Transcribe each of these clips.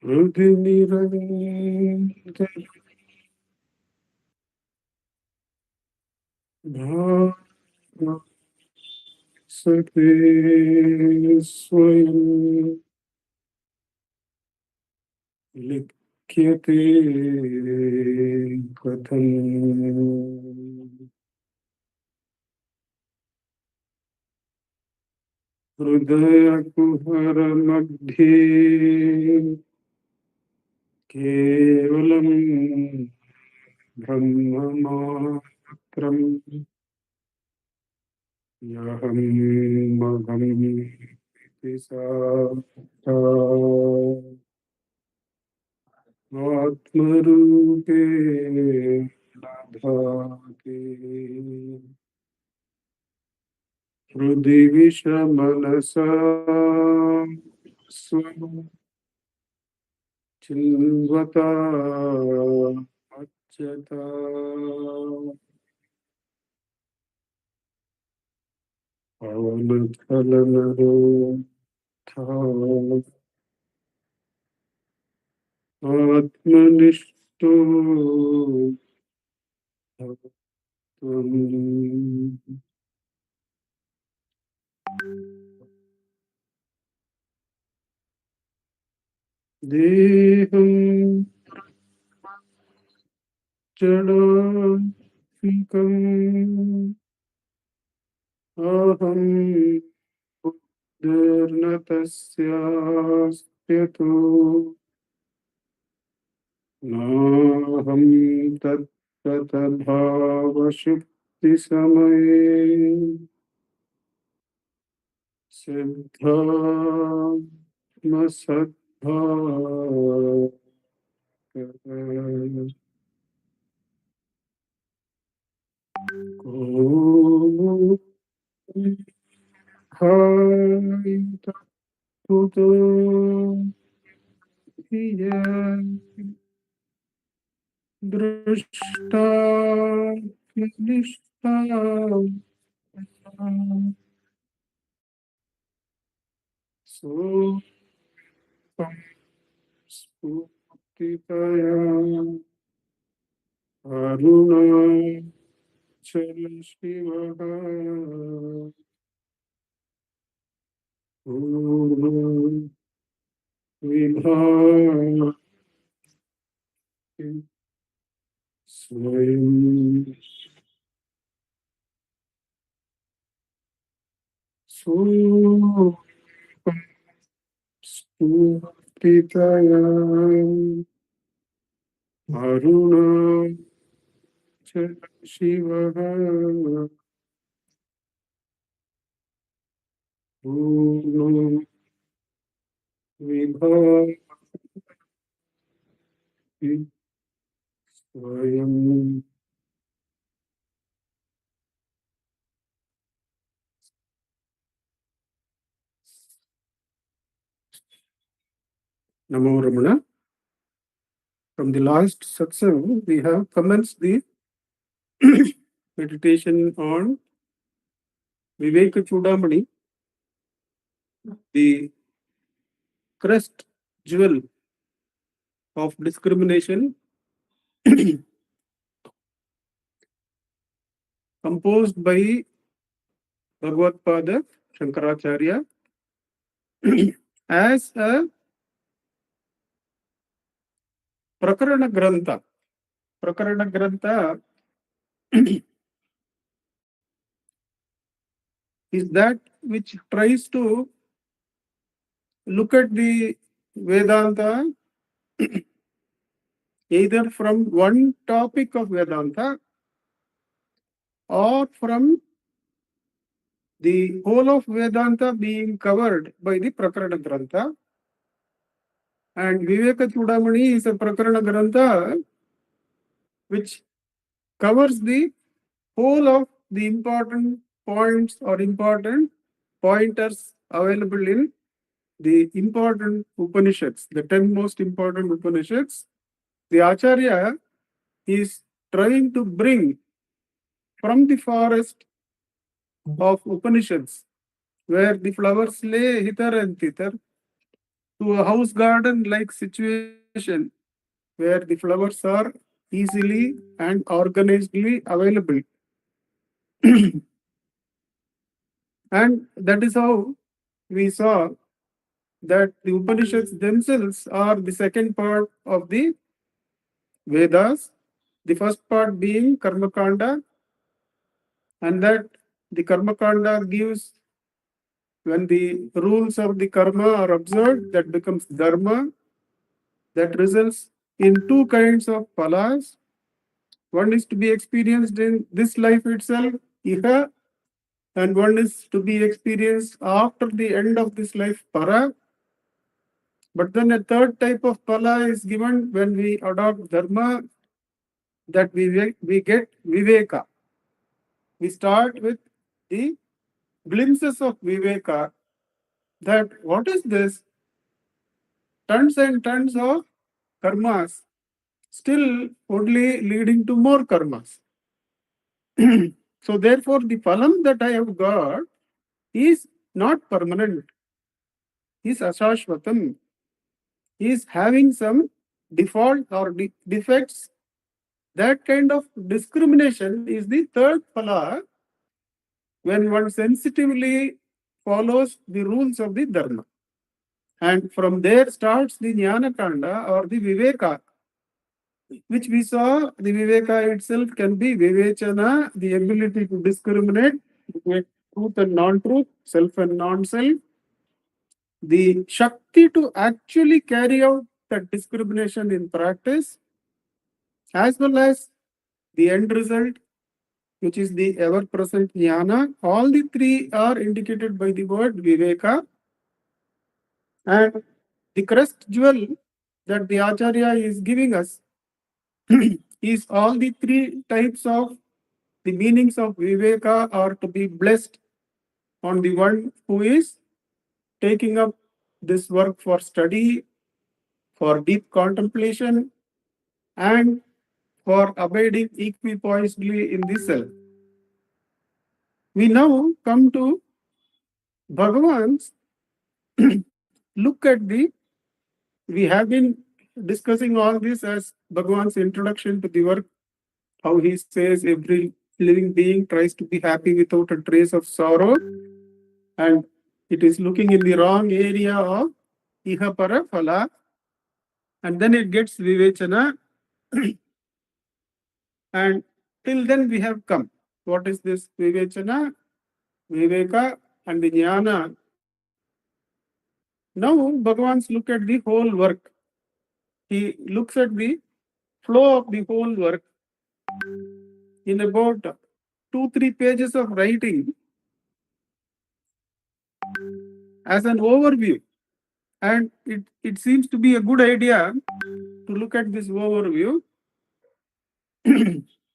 हृदि निरंतर भाव सके स्वयं लिख्यते कथम हृदय कुहर मध्ये केवलम ब्रह्ममात्रम यहं महं इति साक्षात् आत्मरूपेण भाति हृदि विषमनसा स्वं चिन्वता मच्यता पवनचलनरोधा आत्मनिष्ठो भवत्वम् देहं जडात्मिकम् अहं बुद्धिर्न तस्यास्त्यतो नाहं तत्तद्भावशुद्धिसमये सिद्धात्मसद्भावः को हाय तत्त्वतो हि दृष्टा निष्ठा सोपं स्फूर्तितया अरुणाचल शिवः पूर्णं विभाति स्वयं सोपं स्फूर्तितया अरुणाचल शिवः पूर्णं विभाति स्वयं Namo Ramana. From the last satsang, we have commenced the meditation on Vivekachoodamani, the crest jewel of discrimination, composed by Bhagavad Pada Shankaracharya as a Prakarana Grantha. Prakarana Grantha is that which tries to look at the Vedanta either from one topic of Vedanta or from the whole of Vedanta being covered by the Prakarana Grantha. And Vivekachoodamani is a Prakarana Grantha which covers the whole of the important points or important pointers available in the important Upanishads, the 10 most important Upanishads. The Acharya is trying to bring from the forest of Upanishads, where the flowers lay hither and thither, to a house garden like situation where the flowers are easily and organizedly available. And that is how we saw that the Upanishads themselves are the second part of the Vedas, the first part being Karmakanda, and that the Karmakanda gives, when the rules of the karma are observed, that becomes dharma, that results in two kinds of phalas. One is to be experienced in this life itself, iha, and one is to be experienced after the end of this life, para. But then a third type of phala is given when we adopt dharma, that we get viveka. We start with the glimpses of viveka, that what is this? Tons and tons of karmas, still only leading to more karmas. So therefore, the phalam that I have got is not permanent, is asashvatam, is having some default or defects. That kind of discrimination is the third phala, when one sensitively follows the rules of the dharma. And from there starts the jnana kanda or the viveka, which we saw the viveka itself can be vivechana, the ability to discriminate between truth and non-truth, self and non-self, the shakti to actually carry out that discrimination in practice, as well as the end result, which is the ever-present jnana. All the three are indicated by the word viveka. And the crest jewel that the Acharya is giving us is all the three types of the meanings of viveka are to be blessed on the one who is taking up this work for study, for deep contemplation, and for abiding equipoisedly in the self. We now come to Bhagavan's look at we have been discussing all this as Bhagavan's introduction to the work, how he says every living being tries to be happy without a trace of sorrow, and it is looking in the wrong area of iha para phala, and then it gets vivechana, and till then we have come. What is this vivechana, viveka, and the jnana? Now Bhagavan's look at the whole work. He looks at the flow of the whole work in about 2-3 pages of writing as an overview. And it seems to be a good idea to look at this overview.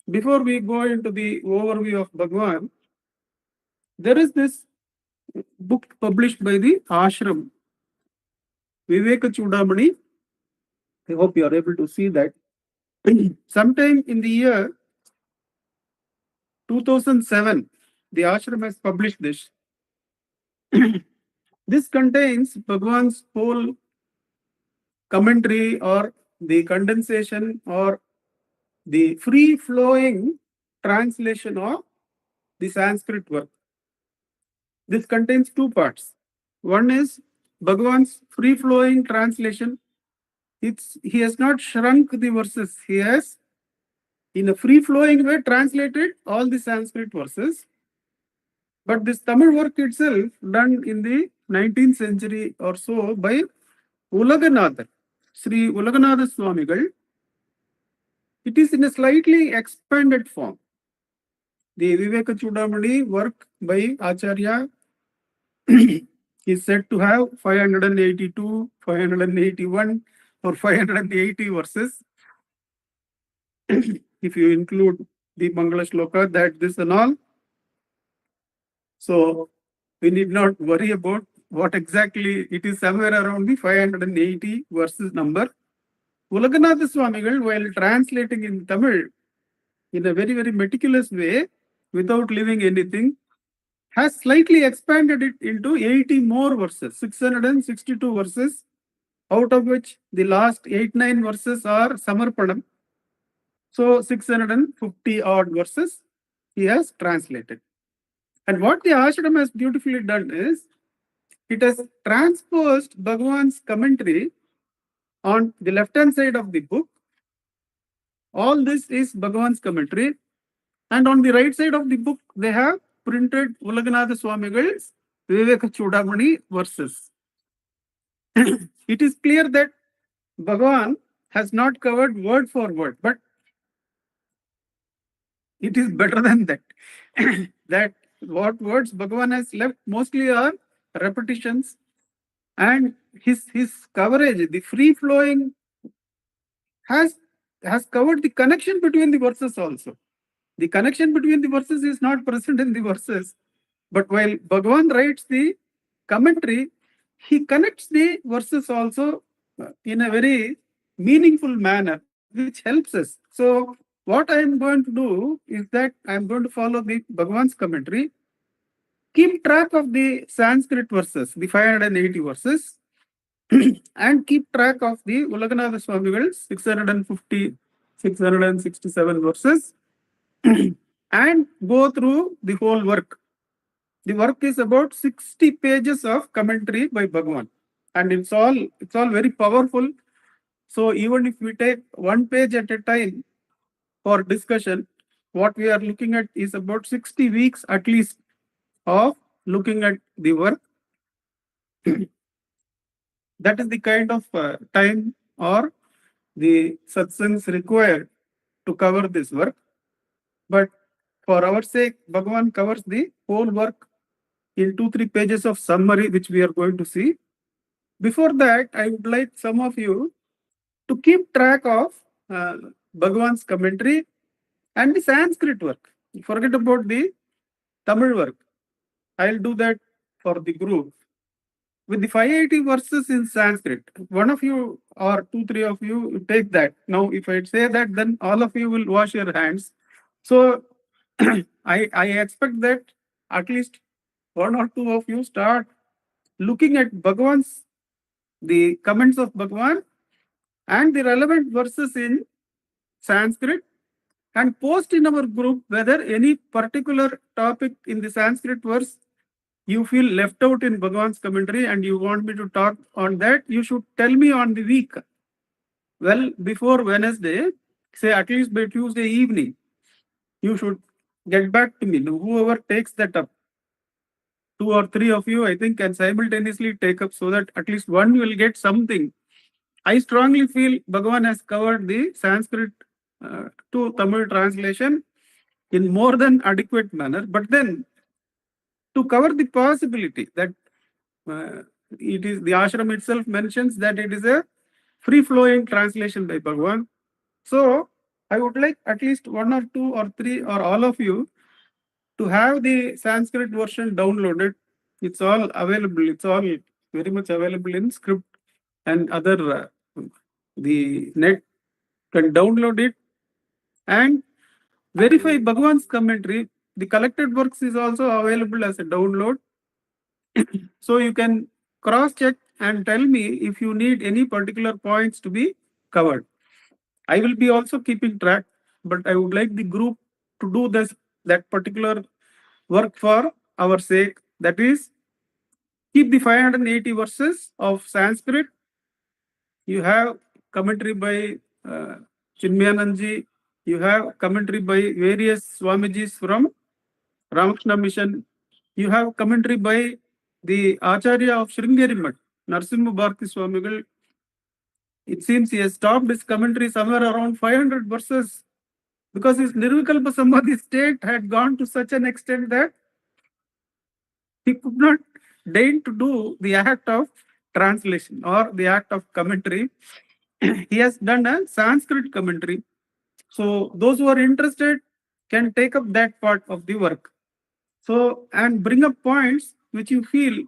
Before we go into the overview of Bhagavan, there is this book published by the ashram, Vivekachoodamani. I hope you are able to see that. Sometime in the year 2007, the ashram has published this. This contains Bhagavan's whole commentary or the condensation or the free-flowing translation of the Sanskrit work. This contains two parts. One is Bhagavan's free-flowing translation. He has not shrunk the verses. He has, in a free-flowing way, translated all the Sanskrit verses. But this Tamil work itself, done in the 19th century or so by Ulaganatha, Sri Ulaganatha Swamigal, it is in a slightly expanded form. The Vivekachoodamani work by Acharya is said to have 582, 581, or 580 verses. If you include the Mangala Shloka, that, this, and all. So we need not worry about what exactly it is, somewhere around the 580 verses number. Ulaganatha Swamigal, while translating in Tamil in a very, very meticulous way, without leaving anything, has slightly expanded it into 80 more verses, 662 verses, out of which the last 8-9 verses are Samarpanam. So 650 odd verses he has translated. And what the ashram has beautifully done is, it has transposed Bhagavan's commentary on the left-hand side of the book. All this is Bhagavan's commentary. And on the right side of the book, they have printed Ulaganatha Swamigal's Vivekachoodamani verses. It is clear that Bhagavan has not covered word for word, but it is better than that. That what words Bhagavan has left mostly are repetitions, and his coverage, the free flowing, has covered the connection between the verses also. The connection between the verses is not present in the verses, but while Bhagavan writes the commentary, he connects the verses also in a very meaningful manner, which helps us. So what I am going to do is that I am going to follow the Bhagavan's commentary, keep track of the Sanskrit verses, the 580 verses, and keep track of the Ulaganatha Swamigal's 650, 667 verses, and go through the whole work. The work is about 60 pages of commentary by Bhagavan, and it's all very powerful. So even if we take one page at a time for discussion, what we are looking at is about 60 weeks at least of looking at the work. That is the kind of time or the satsangs required to cover this work. But for our sake, Bhagavan covers the whole work in 2-3 pages of summary, which we are going to see. Before that, I would like some of you to keep track of Bhagavan's commentary and the Sanskrit work. Forget about the Tamil work. I'll do that for the group. With the 580 verses in Sanskrit, one of you or 2-3 of you take that. Now, if I say that, then all of you will wash your hands. So I expect that at least 1 or 2 of you start looking at Bhagavan's, the comments of Bhagavan and the relevant verses in Sanskrit, and post in our group whether any particular topic in the Sanskrit verse you feel left out in Bhagavan's commentary and you want me to talk on that. You should tell me on the week. Well, before Wednesday, say at least by Tuesday evening, you should get back to me. Whoever takes that up, 2 or 3 of you, I think, can simultaneously take up, so that at least one will get something. I strongly feel Bhagavan has covered the Sanskrit to Tamil translation in more than adequate manner. But then, to cover the possibility that it is, the ashram itself mentions that it is a free-flowing translation by Bhagavan. So I would like at least 1 or 2 or 3 or all of you to have the Sanskrit version downloaded. It's all available. It's all very much available in script and other. The net can download it and verify Bhagavan's commentary. The collected works is also available as a download. So you can cross-check and tell me if you need any particular points to be covered. I will be also keeping track, but I would like the group to do that particular work for our sake. That is, keep the 580 verses of Sanskrit. You have commentary by Chinmayananji. You have commentary by various Swamijis from Ramakrishna Mission. You have commentary by the Acharya of Sringeri Mutt, Narasimha Bharati Swamigal. It seems he has stopped his commentary somewhere around 500 verses, because his Nirvikalpa Samadhi state had gone to such an extent that he could not deign to do the act of translation or the act of commentary. He has done a Sanskrit commentary. So those who are interested can take up that part of the work. So, and bring up points which you feel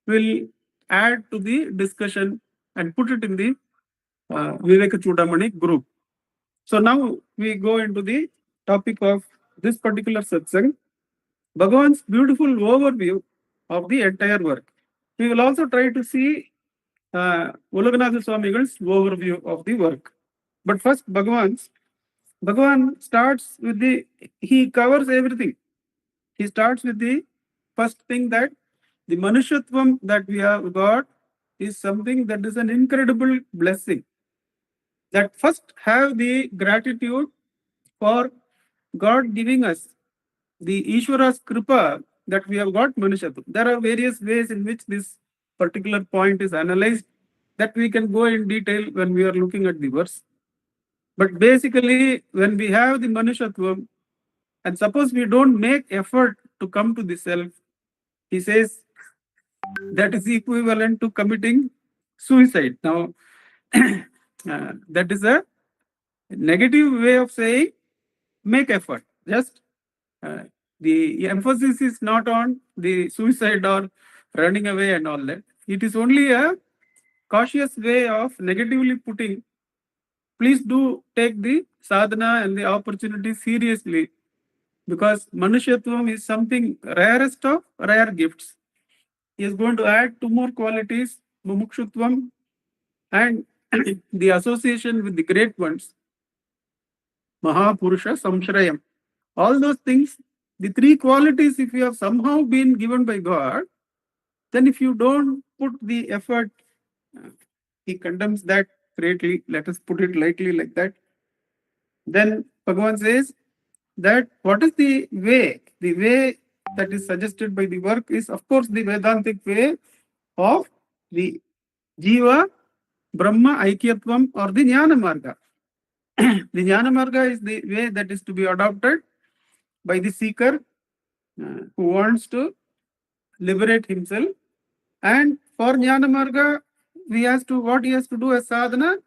will add to the discussion and put it in the Vivekachoodamani group. So now we go into the topic of this particular satsang, Bhagavan's beautiful overview of the entire work. We will also try to see Ulaganatha Swamigal's overview of the work. But first, Bhagavan starts with he covers everything. He starts with the first thing, that the Manushatvam that we have got is something that is an incredible blessing. That first have the gratitude for God giving us the Ishvara's Kripa that we have got Manushatvam. There are various ways in which this particular point is analyzed that we can go in detail when we are looking at the verse. But basically, when we have the Manushatvam, and suppose we don't make effort to come to the self, he says that is equivalent to committing suicide. Now, that is a negative way of saying make effort. Just the emphasis is not on the suicide or running away and all that. It is only a cautious way of negatively putting, please do take the sadhana and the opportunity seriously, because Manushyatvam is something rarest of rare gifts. He is going to add two more qualities, Mumukshutvam and the association with the great ones, Mahapurusha Samshrayam. All those things, the three qualities, if you have somehow been given by God, then if you don't put the effort, he condemns that greatly. Let us put it lightly like that. Then Bhagavan says that what is the way? The way that is suggested by the work is, of course, the Vedantic way of the Jiva, Brahma, Aikyatvam, or the Jnana Marga. The Jnana Marga is the way that is to be adopted by the seeker who wants to liberate himself. And for Jnana Marga, what he has to do as sadhana,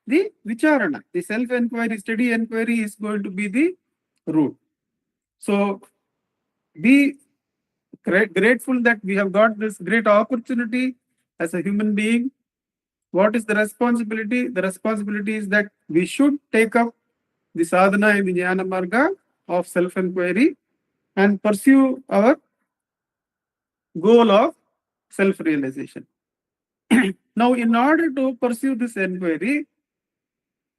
the vicharana, the self-enquiry, steady enquiry is going to be the root. So be grateful that we have got this great opportunity as a human being. What is the responsibility? The responsibility is that we should take up the sadhana in the Jnana Marga of self-enquiry and pursue our goal of self-realization. Now, in order to pursue this enquiry,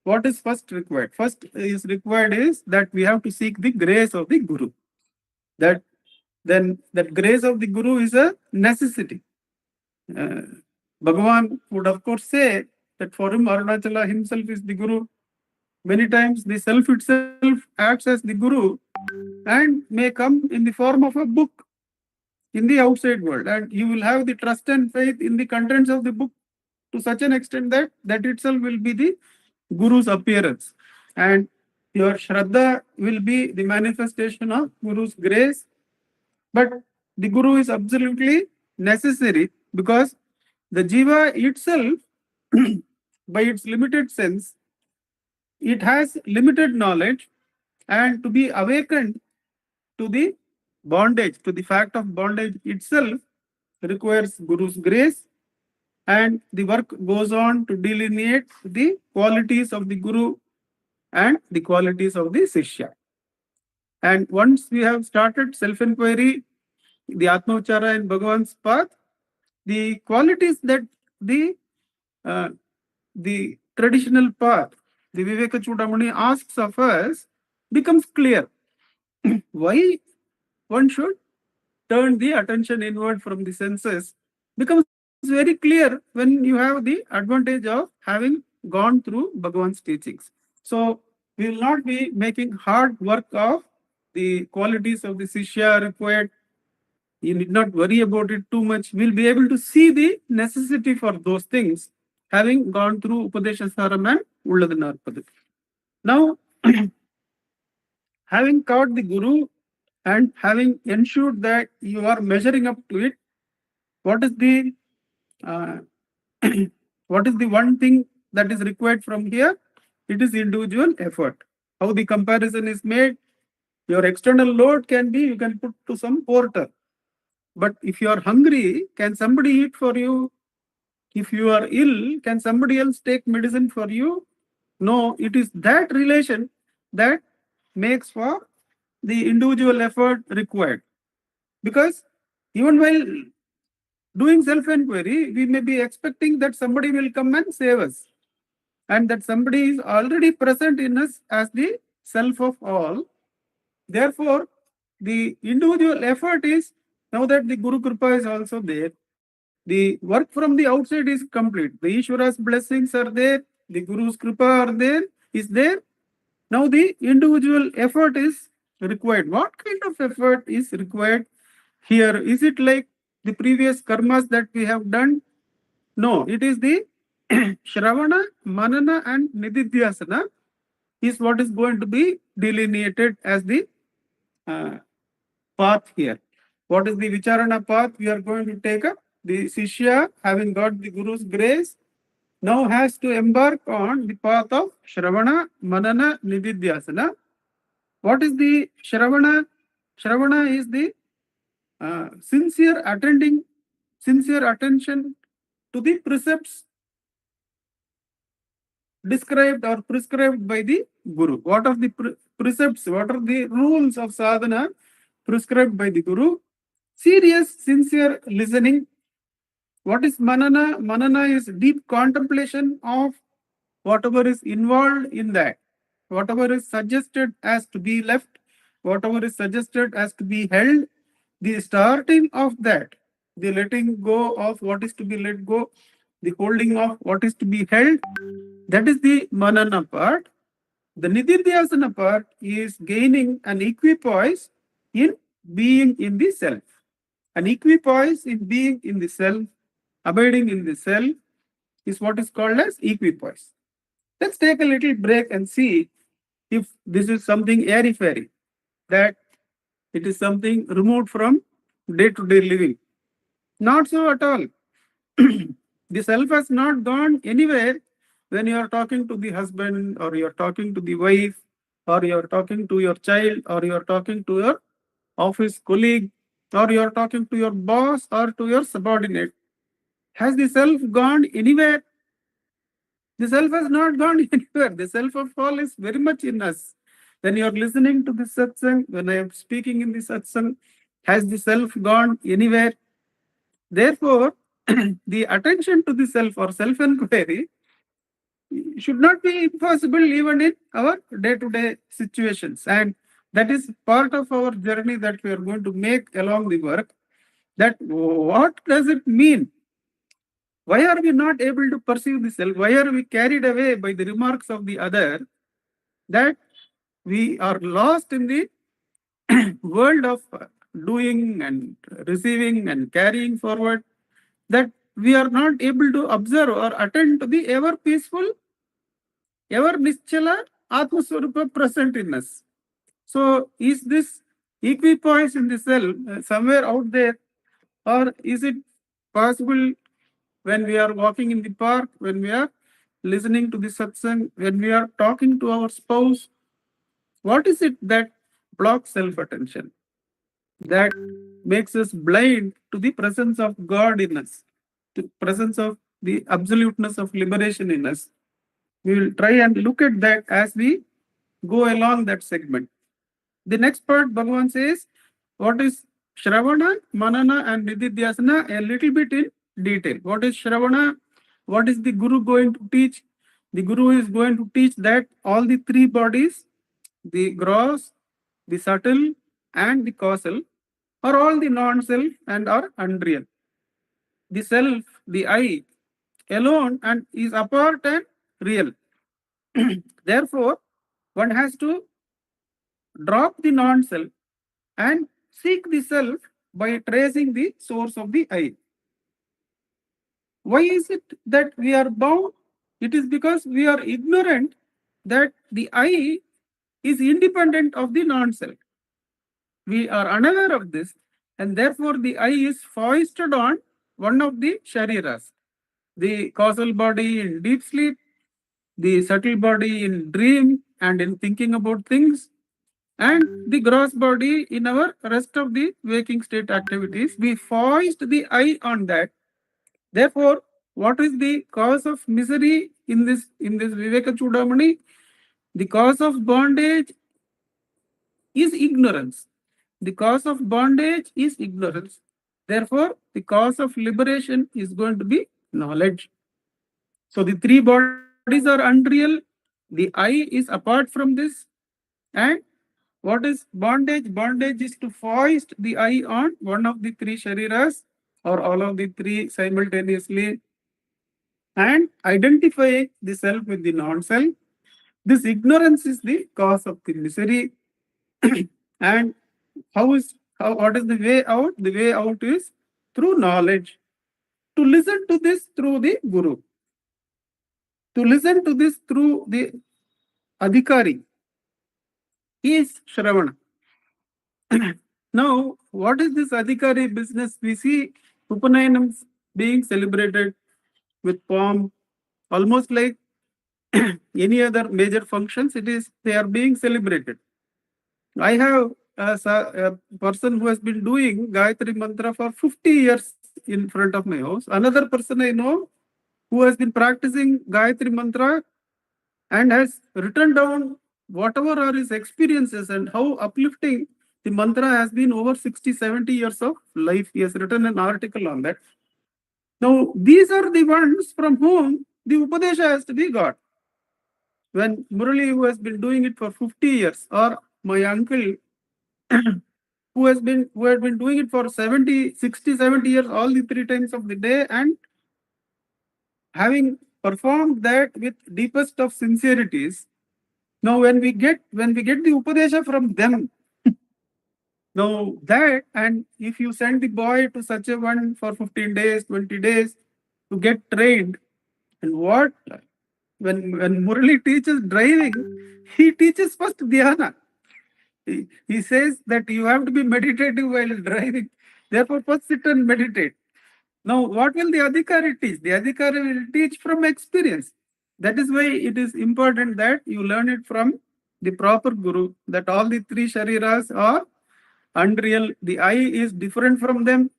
what is first required? First is required is that we have to seek the grace of the Guru. That grace of the Guru is a necessity. Bhagavan would of course say that for him Arunachala himself is the Guru. Many times the self itself acts as the Guru and may come in the form of a book in the outside world, and you will have the trust and faith in the contents of the book to such an extent that itself will be the Guru's appearance, and your Shraddha will be the manifestation of Guru's grace. But the Guru is absolutely necessary, because the Jiva itself, by its limited sense, it has limited knowledge, and to be awakened to the bondage, to the fact of bondage itself, requires Guru's grace. And the work goes on to delineate the qualities of the Guru and the qualities of the Sishya. And once we have started self-inquiry, the Atmavachara and Bhagavan's path, the qualities that the traditional path, the Vivekachoodamani asks of us, becomes clear. Why one should turn the attention inward from the senses becomes very clear when you have the advantage of having gone through Bhagavan's teachings. So we will not be making hard work of the qualities of the Sishya required. You need not worry about it too much. We'll be able to see the necessity for those things, having gone through Upadeshasaram and Ulladanarpada. Now, having caught the Guru and having ensured that you are measuring up to it, what is the what is the one thing that is required from here? It is individual effort. How the comparison is made? Your external load can be, you can put to some porter. But if you are hungry, can somebody eat for you? If you are ill, can somebody else take medicine for you? No, it is that relation that makes for the individual effort required. Because even while doing self-inquiry, we may be expecting that somebody will come and save us, and that somebody is already present in us as the self of all. Therefore, the individual effort is, now that the Guru Kripa is also there, the work from the outside is complete. The Ishvara's blessings are there, the Guru's Kripa are there, is there. Now the individual effort is required. What kind of effort is required here? Is it like the previous karmas that we have done? No, it is the Shravana, Manana, and Nididhyasana is what is going to be delineated as the path here. What is the Vicharana path we are going to take up? The Sishya, having got the Guru's grace, now has to embark on the path of Shravana, Manana, Nididhyasana. What is the Shravana? Shravana is the sincere attention to the precepts described or prescribed by the Guru. What are the precepts? What are the rules of sadhana prescribed by the Guru? Serious, sincere listening. What is manana? Manana is deep contemplation of whatever is involved in that, whatever is suggested as to be left, whatever is suggested as to be held, the starting of that, the letting go of what is to be let go, the holding of what is to be held, that is the manana part. The nididhyasana part is gaining an equipoise in being in the self. An equipoise in being in the self, abiding in the self, is what is called as equipoise. Let's take a little break and see if this is something airy-fairy, that it is something removed from day-to-day living. Not so at all. The self has not gone anywhere when you are talking to the husband, or you are talking to the wife, or you are talking to your child, or you are talking to your office colleague, or you are talking to your boss or to your subordinate. Has the self gone anywhere? The self has not gone anywhere. The self of all is very much in us. When you are listening to the satsang, when I am speaking in the satsang, has the self gone anywhere? Therefore, the attention to the self or self-inquiry should not be impossible even in our day-to-day situations. And that is part of our journey that we are going to make along the work. That what does it mean? Why are we not able to perceive the self? Why are we carried away by the remarks of the other, that we are lost in the world of doing and receiving and carrying forward, that we are not able to observe or attend to the ever peaceful, ever nischala Atmaswarupa present in us? So is this equipoise in the self somewhere out there, or is it possible when we are walking in the park, when we are listening to the satsang, when we are talking to our spouse? What is it that blocks self-attention, that makes us blind to the presence of God in us, the presence of the absoluteness of liberation in us? We will try and look at that as we go along that segment. The next part, Bhagavan says, what is Shravana, Manana, and Nididhyasana a little bit in detail. What is Shravana? What is the Guru going to teach? The Guru is going to teach that all the three bodies, the gross, the subtle, and the causal, are all the non-self and are unreal. The self, the I, alone and is apart and real. Therefore, one has to drop the non-self and seek the self by tracing the source of the I. Why is it that we are bound? It is because we are ignorant that the I is independent of the non-self. We are unaware of this, and therefore the I is foisted on one of the shariras. The causal body in deep sleep, the subtle body in dream and in thinking about things, and the gross body in our rest of the waking state activities. We foist the I on that. Therefore, what is the cause of misery in this Vivekachoodamani? The cause of bondage is ignorance. The cause of bondage is ignorance. Therefore, the cause of liberation is going to be knowledge. So the three bodies are unreal. The I is apart from this. And what is bondage? Bondage is to foist the I on one of the three shariras or all of the three simultaneously and identify the self with the non-self. This ignorance is the cause of the misery. And what is the way out? The way out is through knowledge. To listen to this through the Guru. To listen to this through the Adhikari is Shravana. Now, what is this Adhikari business? We see Upanayanams being celebrated with pomp, almost like any other major functions. They are being celebrated. I have a person who has been doing Gayatri Mantra for 50 years in front of my house. Another person I know who has been practicing Gayatri Mantra and has written down whatever are his experiences and how uplifting the mantra has been over 60, 70 years of life. He has written an article on that. Now, these are the ones from whom the Upadesha has to be got. When Murali, who has been doing it for 50 years, or my uncle, who had been doing it for 70, 60, 70 years, all the three times of the day, and having performed that with deepest of sincerities. Now, when we get the Upadesha from them, now that, and if you send the boy to such a one for 15 days, 20 days to get trained, and what when Murali teaches driving, he teaches first dhyana. He says that you have to be meditative while driving. Therefore, first sit and meditate. Now, what will the Adhikari teach? The Adhikari will teach from experience. That is why it is important that you learn it from the proper Guru, that all the three shariras are unreal. The I is different from them.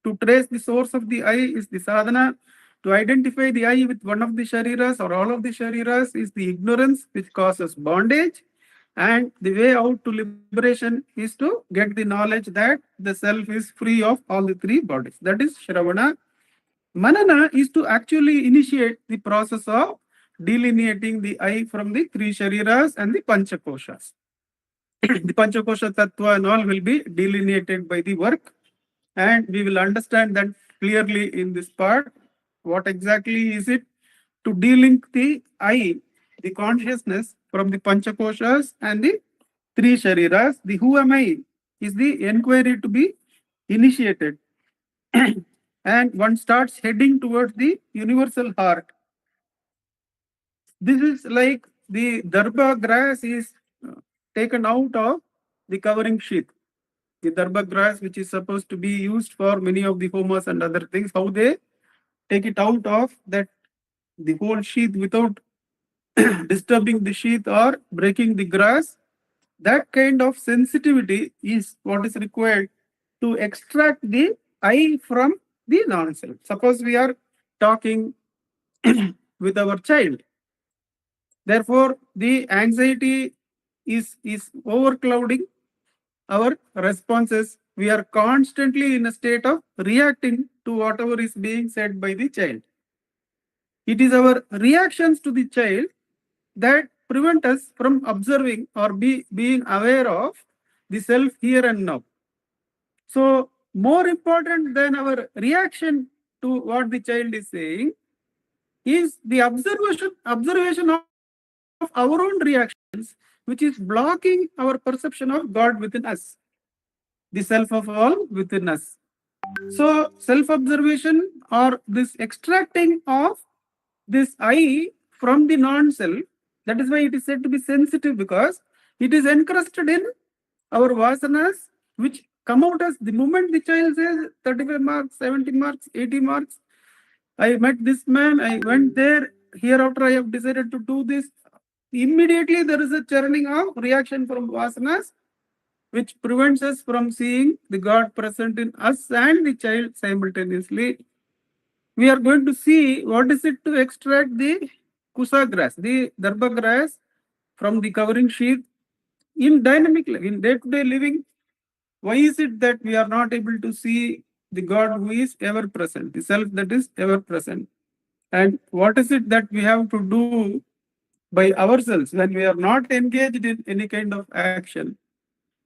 To trace the source of the I is the sadhana. To identify the I with one of the shariras or all of the shariras is the ignorance which causes bondage. And the way out to liberation is to get the knowledge that the self is free of all the three bodies. That is Shravana. Manana is to actually initiate the process of delineating the I from the three shariras and the panchakoshas. The Panchakosha Tattva and all will be delineated by the work, and we will understand that clearly in this part. What exactly is it? To delink the I, the consciousness, from the Panchakoshas and the three Shariras. The who am I is the inquiry to be initiated. And one starts heading towards the universal heart. This is like the darba grass is taken out of the covering sheath. The darba grass, which is supposed to be used for many of the homas and other things, how they take it out of that the whole sheath without disturbing the sheath or breaking the grass. That kind of sensitivity is what is required to extract the I from the non-self. Suppose we are talking with our child. Therefore, the anxiety is overclouding our responses. We are constantly in a state of reacting to whatever is being said by the child. It is our reactions to the child that prevent us from observing or being aware of the self here and now. So, more important than our reaction to what the child is saying is the observation of our own reactions, which is blocking our perception of God within us, the self of all within us. So, self-observation or this extracting of this I from the non-self, that is why it is said to be sensitive, because it is encrusted in our vasanas, which come out as the moment the child says 35 marks, 70 marks, 80 marks. I met this man, I went there, hereafter I have decided to do this. Immediately there is a churning of reaction from vasanas, which prevents us from seeing the God present in us and the child simultaneously. We are going to see what is it to extract the kusa grass, the darba grass from the covering sheath in dynamic, in day-to-day living. Why is it that we are not able to see the God who is ever present, the self that is ever present. And what is it that we have to do by ourselves when we are not engaged in any kind of action?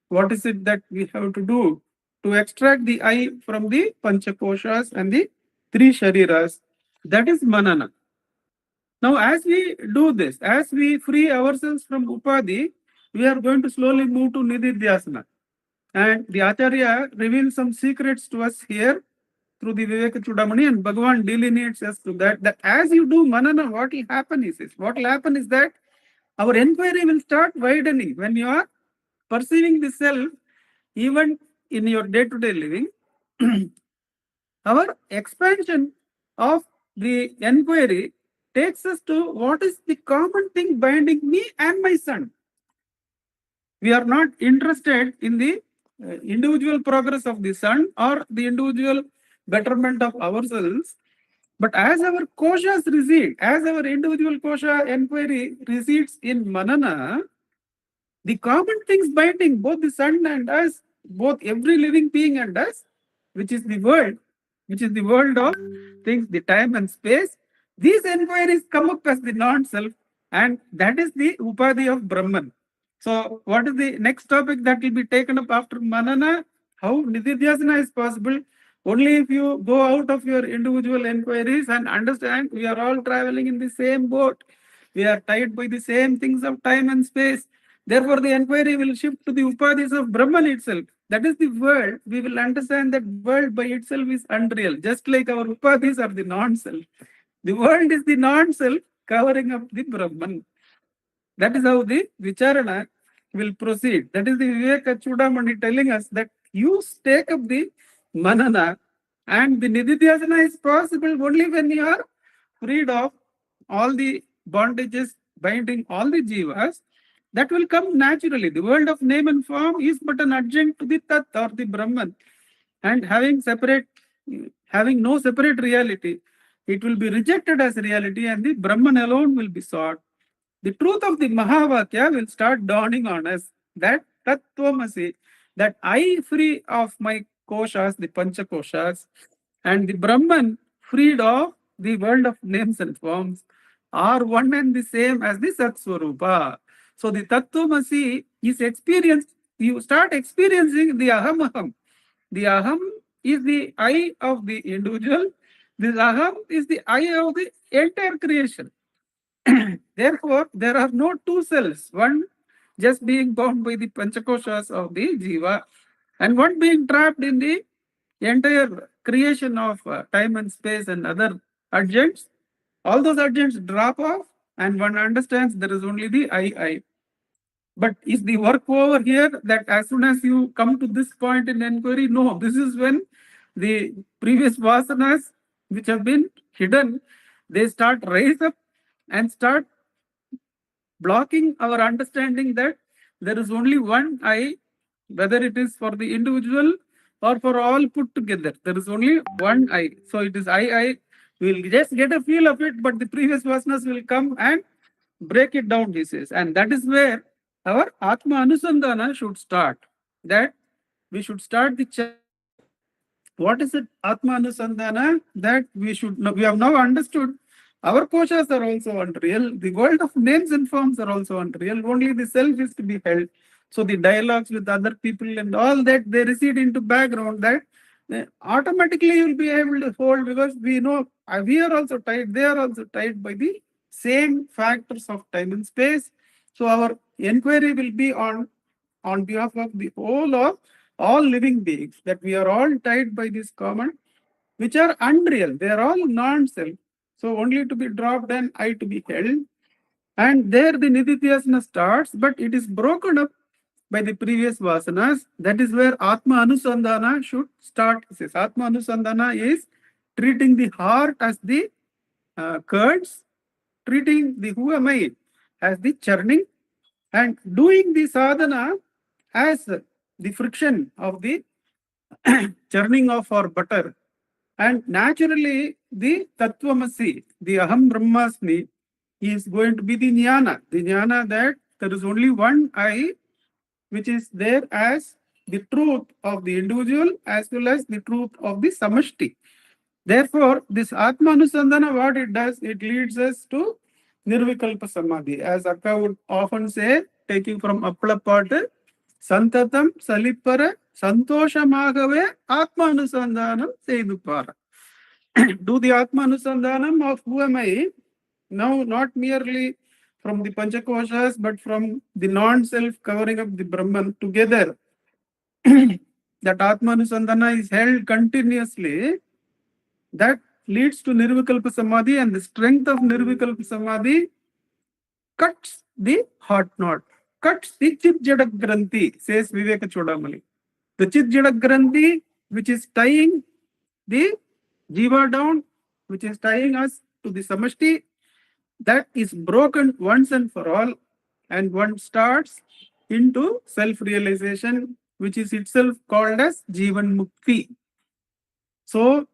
What is it that we have to do to extract the I from the Panchakoshas and the three Shariras? That is Manana. Now, as we do this, as we free ourselves from Upadhi, we are going to slowly move to Nididhyasana. And the Acharya reveals some secrets to us here through the Vivekachoodamani, and Bhagavan delineates us to that as you do Manana, what will happen is that our inquiry will start widening. When you are perceiving the self, even in your day-to-day living, our expansion of the inquiry takes us to what is the common thing binding me and my son. We are not interested in the individual progress of the son or the individual betterment of ourselves. But as our koshas recede, as our individual kosha inquiry recedes in Manana, the common things binding both the sun and us, both every living being and us, which is the world of things, the time and space, these inquiries come up as the non-self, and that is the Upadhi of Brahman. So, what is the next topic that will be taken up after Manana? How Nididhyasana is possible? Only if you go out of your individual inquiries and understand we are all traveling in the same boat. We are tied by the same things of time and space. Therefore, the inquiry will shift to the Upadhis of Brahman itself. That is the world. We will understand that world by itself is unreal, just like our Upadhis are the non-self. The world is the non-self covering up the Brahman. That is how the Vicharana will proceed. That is the Vivekachoodamani telling us that you take up the Manana, and the Nididhyasana is possible only when you are freed of all the bondages binding all the jivas. That will come naturally. The world of name and form is but an adjunct to the Tat or the Brahman. And having no separate reality, it will be rejected as reality, and the Brahman alone will be sought. The truth of the Mahavakya will start dawning on us, that Tattvamasi, that I free of my koshas, the Panchakoshas, and the Brahman freed of the world of names and forms, are one and the same as the Satswarupa. So the Tattvamasi is experienced, you start experiencing the Aham. The Aham is the I of the individual. This Aham is the I of the entire creation. Therefore, there are no two selves, one just being bound by the Panchakoshas of the Jiva, and one being trapped in the entire creation of time and space and other adjuncts. All those adjuncts drop off, and one understands there is only the I. But is the work over here that as soon as you come to this point in inquiry? No, this is when the previous vasanas which have been hidden, they start rise up and start blocking our understanding that there is only one I, whether it is for the individual or for all put together. There is only one I. So it is I. We'll just get a feel of it, but the previous vasanas will come and break it down, he says. And that is where our Atma Anusandhana should start. That we should start the what is it, Atma Anusandhana? That we have now understood our koshas are also unreal. The world of names and forms are also unreal. Only the self is to be held. So the dialogues with other people and all that, they recede into background. That automatically you will be able to hold, because we know we are also tied, they are also tied by the same factors of time and space. So our inquiry will be on behalf of the whole of all living beings, that we are all tied by this common, which are unreal. They are all non-self. So only to be dropped and I to be held. And there the Nididhyasana starts, but it is broken up by the previous vasanas. That is where Atma Anusandhana should start. It says Atma Anusandhana is treating the heart as the curds, treating the who am I as the churning, and doing the sadhana as the friction of the churning of our butter. And naturally, the Tattvamasi, the Aham Brahmasmi, is going to be the jnana that there is only one I, which is there as the truth of the individual as well as the truth of the samashti. Therefore, this Atma Anusandhana, what it does, it leads us to Nirvikalpa Samadhi. As Akka would often say, taking from Appalapattu, Santatam Salipara Santoshamagave Atma Anusandhanam Seidupara. Do the Atma Anusandhanam of who am I? Now, not merely from the Panchakoshas, but from the non-self covering of the Brahman together. That Atma Anusandhana is held continuously. That leads to Nirvikalpa Samadhi, and the strength of Nirvikalpa Samadhi cuts the heart knot, cuts the Chit Jadak Granthi, says Vivekachoodamani. The Chit Jadak Granthi, which is tying the Jiva down, which is tying us to the Samashti, that is broken once and for all, and one starts into self-realization, which is itself called as Jivan Mukti. So,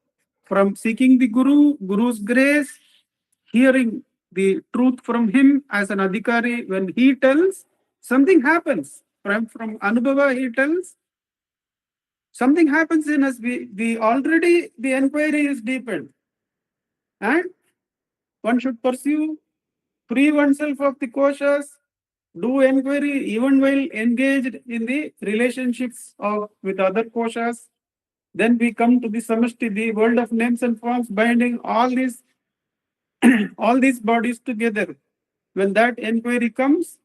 from seeking the Guru's grace, hearing the truth from him as an adhikari, when he tells, something happens. From Anubhava, he tells, something happens in us. We already, the inquiry is deepened. And one should pursue, free oneself of the koshas, do inquiry even while engaged in the relationships with other koshas. Then we come to the samashti, the world of names and forms, binding all these bodies together. When that inquiry comes,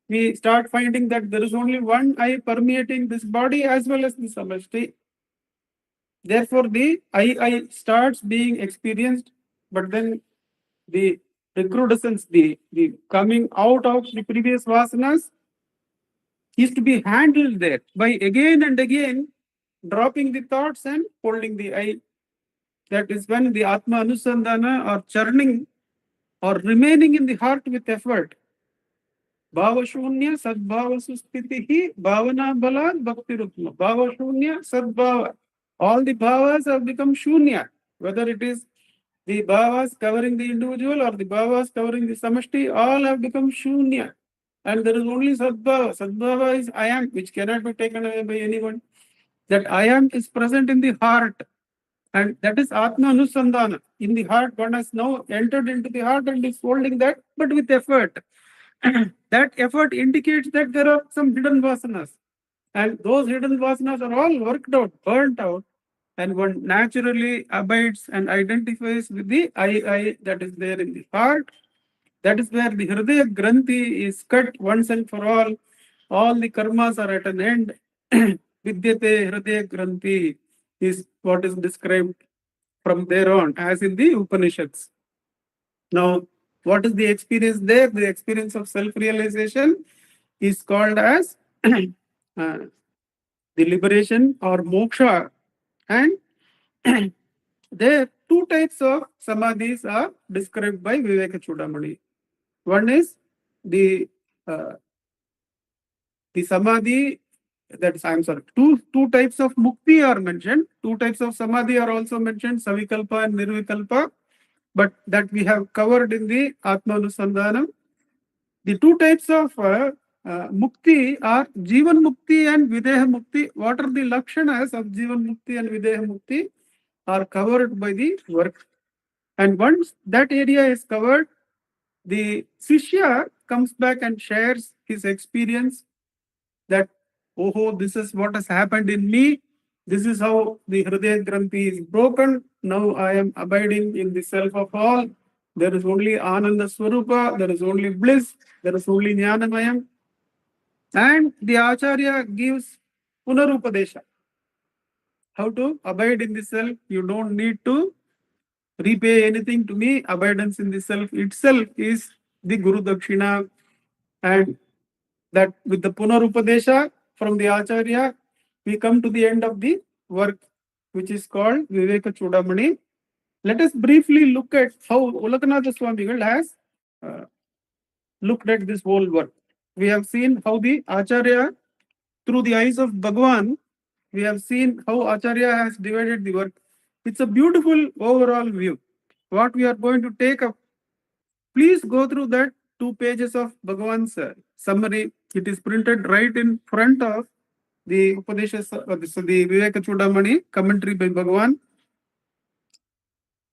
we start finding that there is only one I permeating this body as well as the samashti. Therefore, the I starts being experienced, but then the recrudescence, the coming out of the previous vasanas is to be handled there by again and again dropping the thoughts and holding the I. That is when the Atma Anusandhana or churning or remaining in the heart with effort. Bhava Shunya Sadbhava Sustitihi Bhavana Balad Bhakti Rutma. Bhava Shunya Sadbhava. All the bhavas have become Shunya. Whether it is the bhavas covering the individual or the bhavas covering the samashti, all have become Shunya. And there is only Sadbhava. Sadbhava is I am, which cannot be taken away by anyone. That I am is present in the heart. And that is Atma Anusandhana. In the heart, one has now entered into the heart and is holding that, but with effort. That effort indicates that there are some hidden vasanas. And those hidden vasanas are all worked out, burnt out. And one naturally abides and identifies with the I that is there in the heart. That is where the Hridaya Granthi is cut once and for all. All the karmas are at an end. Vidyate Hridaya Granthi is what is described from there on, as in the Upanishads. Now, what is the experience there? The experience of self-realization is called as the liberation or moksha. And there, two types of samadhis are described by Vivekachoodamani. One is the samadhi, that is, I'm sorry, two types of mukti are mentioned. Two types of samadhi are also mentioned, savikalpa and nirvikalpa, but that we have covered in the Atma Anusandhanam. The two types of mukti are Jivan Mukti and Videha Mukti. What are the lakshanas of Jivan Mukti and Videha Mukti are covered by the work. And once that area is covered, the Sishya comes back and shares his experience that, oh, this is what has happened in me. This is how the Hridaya Granthi is broken. Now I am abiding in the self of all. There is only Ananda Swarupa. There is only bliss. There is only Jnanamayam. And the Acharya gives Punarupadesha. How to abide in the self. You don't need to repay anything to me. Abidance in the self itself is the Guru Dakshina. And that with the Punarupadesha from the Acharya, we come to the end of the work, which is called Vivekachoodamani. Let us briefly look at how Ulakanatha Swamigal has looked at this whole work. We have seen how the Acharya, through the eyes of Bhagwan, we have seen how Acharya has divided the work. It's a beautiful overall view. What we are going to take up, please go through that 2 pages of Bhagwan's summary. It is printed right in front of the the Vivekachoodamani commentary by Bhagavan.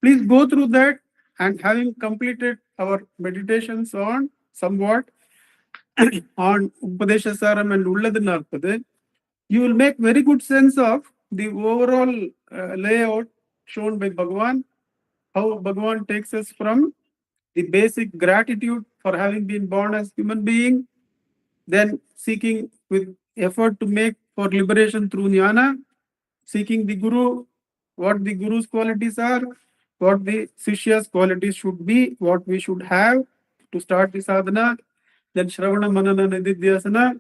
Please go through that, and having completed our meditations on somewhat on Upadeshasaram and Ulladu Narpadu, you will make very good sense of the overall layout shown by Bhagavan, how Bhagavan takes us from the basic gratitude for having been born as human being, then seeking with effort to make for liberation through jnana, seeking the Guru, what the Guru's qualities are, what the Sishya's qualities should be, what we should have to start the sadhana, then Shravana, Manana, Nididhyasana.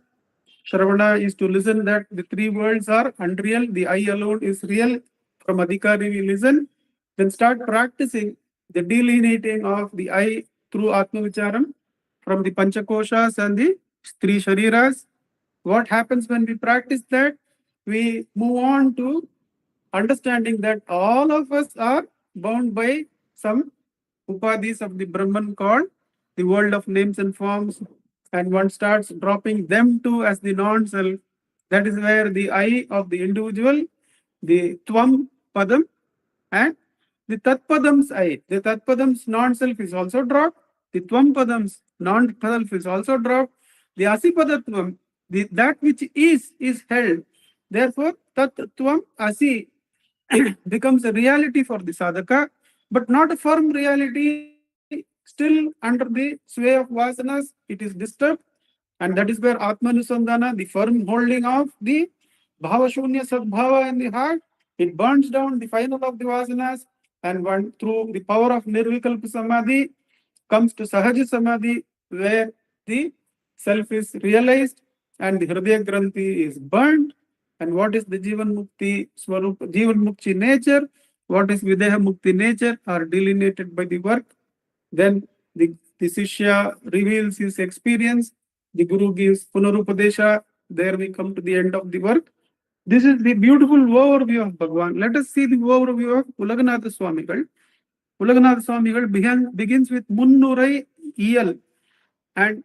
Shravana is to listen that the three worlds are unreal, the I alone is real. From Adhikari we listen, then start practicing the delineating of the I through Atma Vicharam from the Panchakoshas and the three Shariras. What happens when we practice that? We move on to understanding that all of us are bound by some upadhis of the Brahman called the world of names and forms, and one starts dropping them too as the non-self. That is where the I of the individual, the Tvam Padam, and the Tatpadam's I. The Tatpadam's non-self is also dropped. The Tvam Padam's non-self is also dropped. The Asipadatvam, that which is held. Therefore, Tat Tvam Asi becomes a reality for the sadhaka, but not a firm reality. Still, under the sway of vasanas, it is disturbed, and that is where Atmanusandhana, the firm holding of the Bhavashunya Sadbhava in the heart, it burns down the final of the vasanas, and one through the power of Nirvikalpa Samadhi comes to Sahaja Samadhi, where the self is realized and the Hridaya Granthi is burned. And what is the Jivan Mukti Swarup, Jivan Mukti nature? What is Videha Mukti nature are delineated by the work. Then the Sishya reveals his experience. The Guru gives Punarupadesha. There we come to the end of the work. This is the beautiful overview of Bhagavan. Let us see the overview of Ulaganatha Swamigal. Ulaganatha Swamigal begins with Munnurai Iyal, and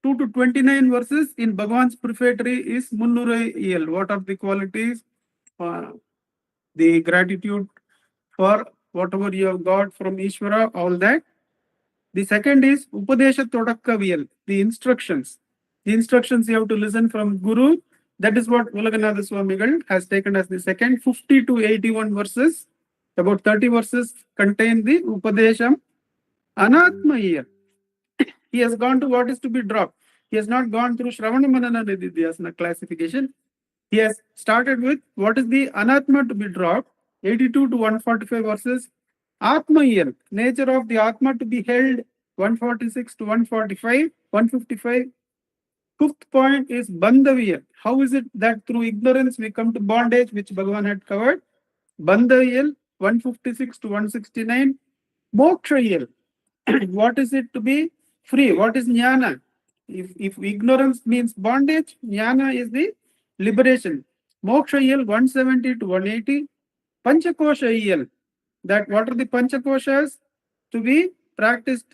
2 to 29 verses in Bhagavan's prefatory is Munnurai Iyal. What are the qualities? The gratitude for whatever you have got from Ishvara, all that. The second is Upadesha Todakkaviyal, the instructions. The instructions you have to listen from Guru. That is what Ulaganatha Swamigal has taken as the second. 50 to 81 verses, about 30 verses contain the Upadesham Anatma Iyal. He has gone to what is to be dropped. He has not gone through Shravana Manana Nididhyasana classification. He has started with what is the Anatma to be dropped, 82 to 145 verses. Atma Iyal, nature of the Atma to be held, 146 to 145, 155. Fifth point is Bandhaviyal. How is it that through ignorance we come to bondage, which Bhagavan had covered? Bandhaviyal, 156 to 169. Mokshayal. What is it to be free? What is jnana? If ignorance means bondage, jnana is the liberation. Mokshayal 170 to 180. Panchakoshayal. That what are the Panchakoshas to be practiced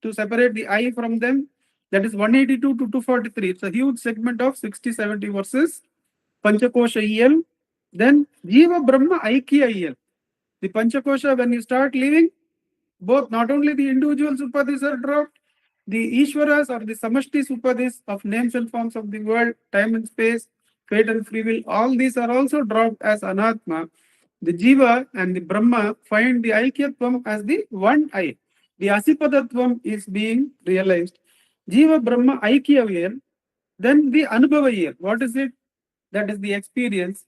to separate the I from them? That is 182 to 243. It's a huge segment of 60-70 verses. Panchakoshayal. Then Jiva Brahma Aikiyayal. The Panchakosha, when you start living, both not only the individual upadhis are dropped, the Ishwaras or the Samashti upadhis of names and forms of the world, time and space, fate and free will, all these are also dropped as Anatma. The Jiva and the Brahma find the Aikyatvam as the one I. The Asipadatvam is being realized. Jiva Brahma Aikyavayal, then the Anubhavayal. What is it? That is the experience.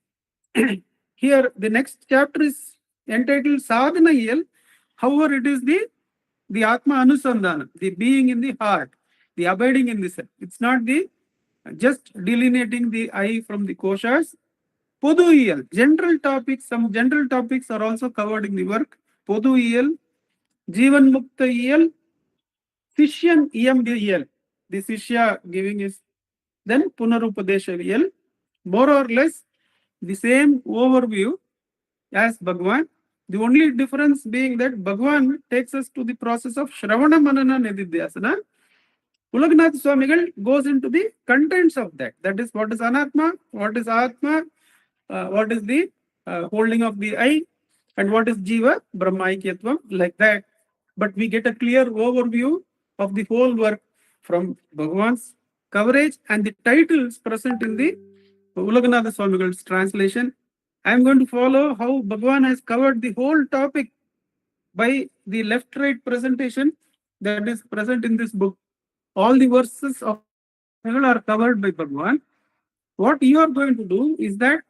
Here, the next chapter is entitled Sadhanayal. However, it is the Atma Anusandhana, the being in the heart, the abiding in the self. It's not the just delineating the I from the koshas. Poduiyal, general topics, some general topics are also covered in the work. Poduiyal, Jivan Muktayal, Sishyan Iyambiyal, the Sishya giving is then Punarupadeshayal, more or less the same overview as Bhagavan. The only difference being that Bhagavan takes us to the process of Shravana Manana Nididhyasana. Ulagnath Swamigal goes into the contents of that. That is, what is Anatma, what is Atma, what is the holding of the I, and what is Jiva, Brahmaikyatvam, like that. But we get a clear overview of the whole work from Bhagwan's coverage and the titles present in the Ulaganatha Swamigal's translation. I am going to follow how Bhagwan has covered the whole topic by the left-right presentation that is present in this book. All the verses of Swamigal are covered by Bhagwan. What you are going to do is that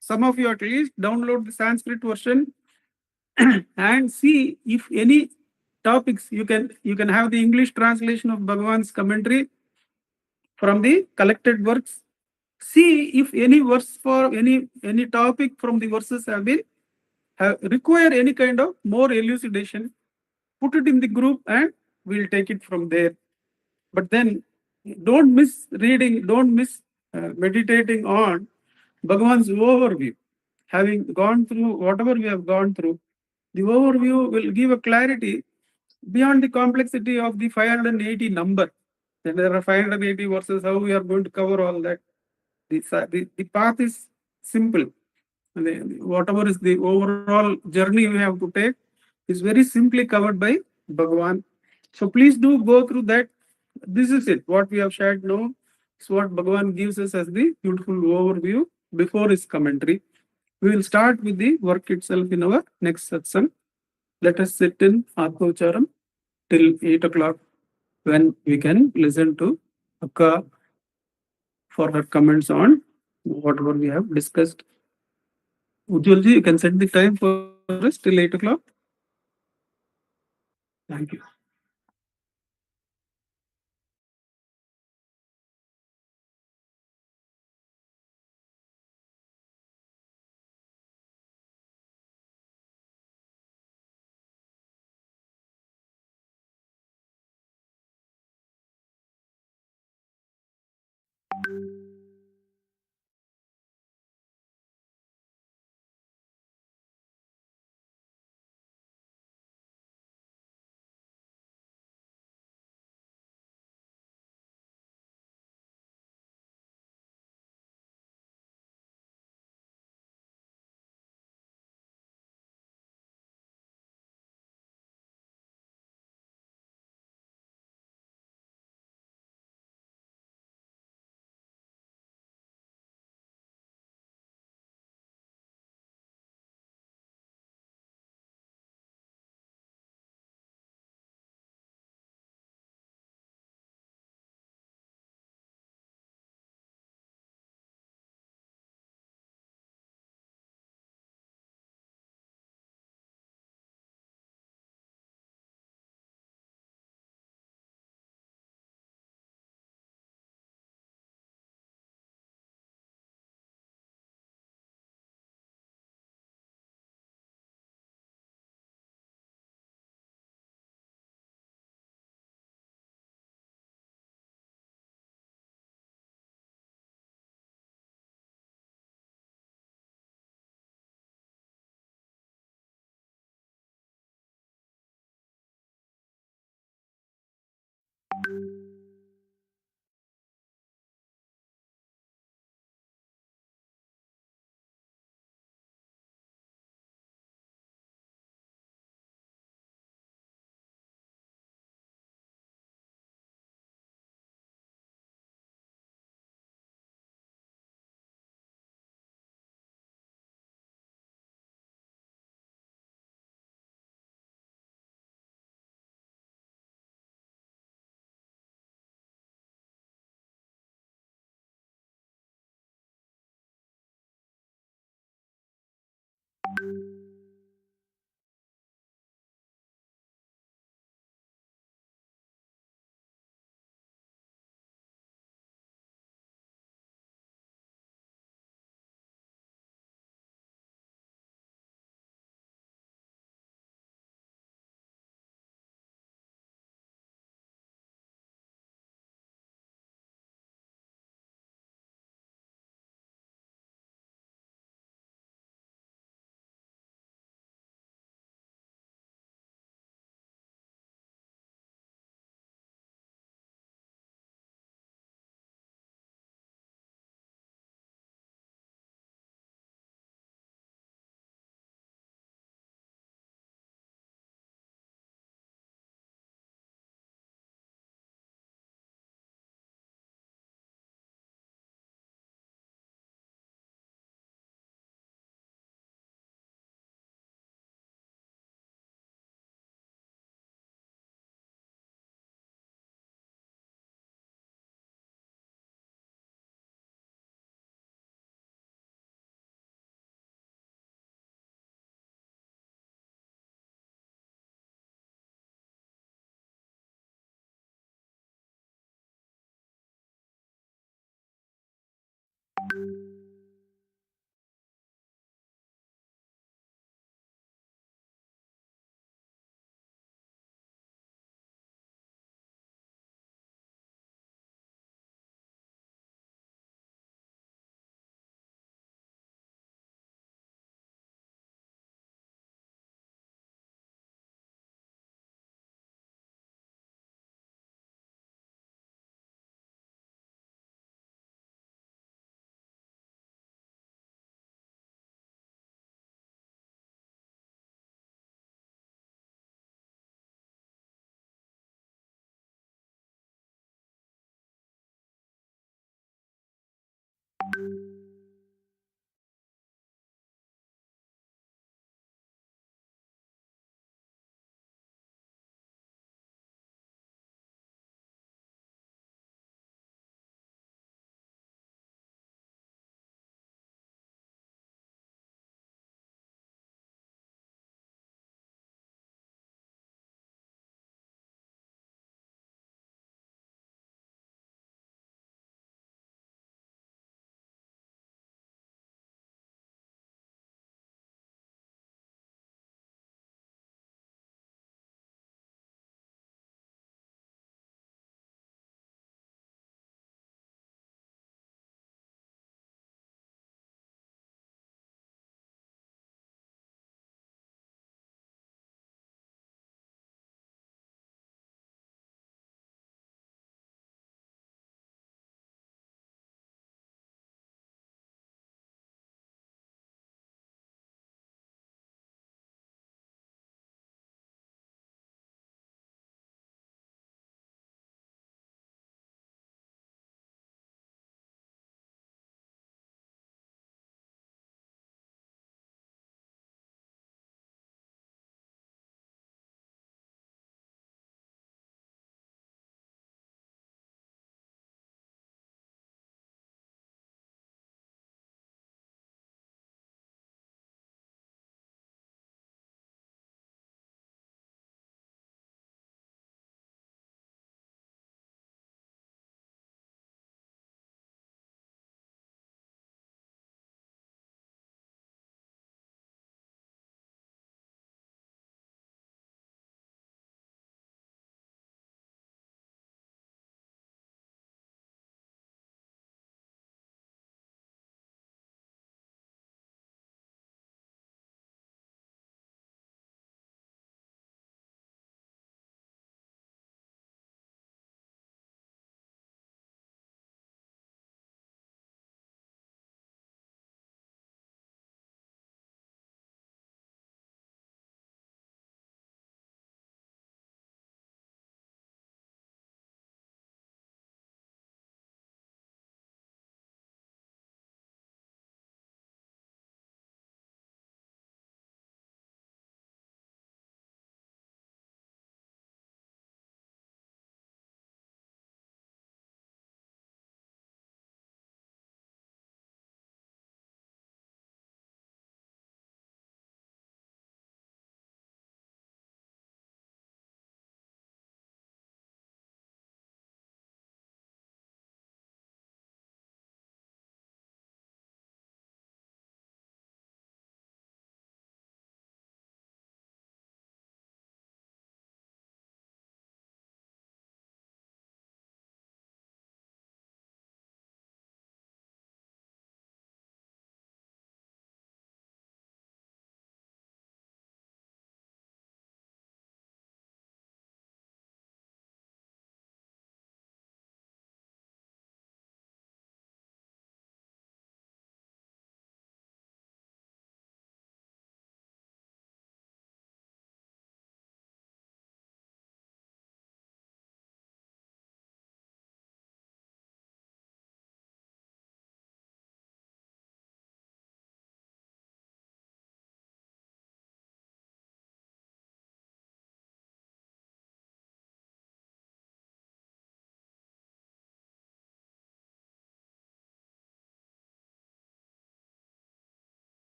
some of you at least download the Sanskrit version and see if any topics you can have the English translation of Bhagwan's commentary from the collected works. See if any verse for any topic from the verses have require any kind of more elucidation. Put it in the group and we'll take it from there. But then don't miss reading, don't miss meditating on Bhagwan's overview. Having gone through whatever we have gone through, the overview will give a clarity beyond the complexity of the 580 number. Then there are 580 verses, how we are going to cover all that. The path is simple. Whatever is the overall journey we have to take is very simply covered by Bhagavan. So please do go through that. This is it. What we have shared now is what Bhagavan gives us as the beautiful overview before his commentary. We will start with the work itself in our next satsang. Let us sit in Atmaucharam till 8 o'clock when we can listen to Akka for her comments on whatever we have discussed. Ujjwalji, you can set the time for us till 8 o'clock. Thank you.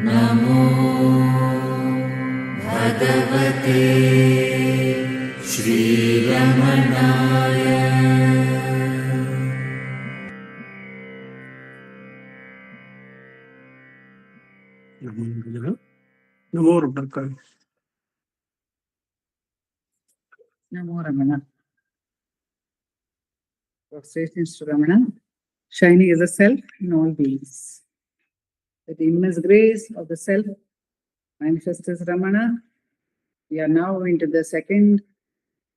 नमो भगवते श्रीरमणाय। नमो Ramana. Namo Ramana. Prostrations to Ramana, shining as a self in all beings. With the immense grace of the self manifest as Ramana, we are now into the second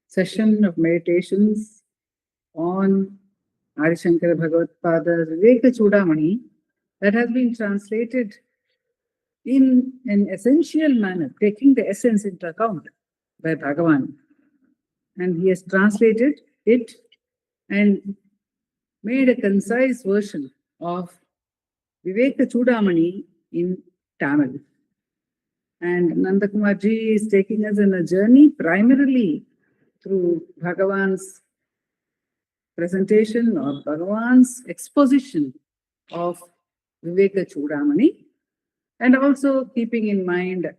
session of meditations on Adi Shankara Bhagavad-pada's Vivekachoodamani that has been translated in an essential manner, taking the essence into account by Bhagavan. And he has translated it and made a concise version of Vivekachoodamani in Tamil. And Nandakumar ji is taking us on a journey primarily through Bhagavan's presentation or Bhagavan's exposition of Vivekachoodamani, and also keeping in mind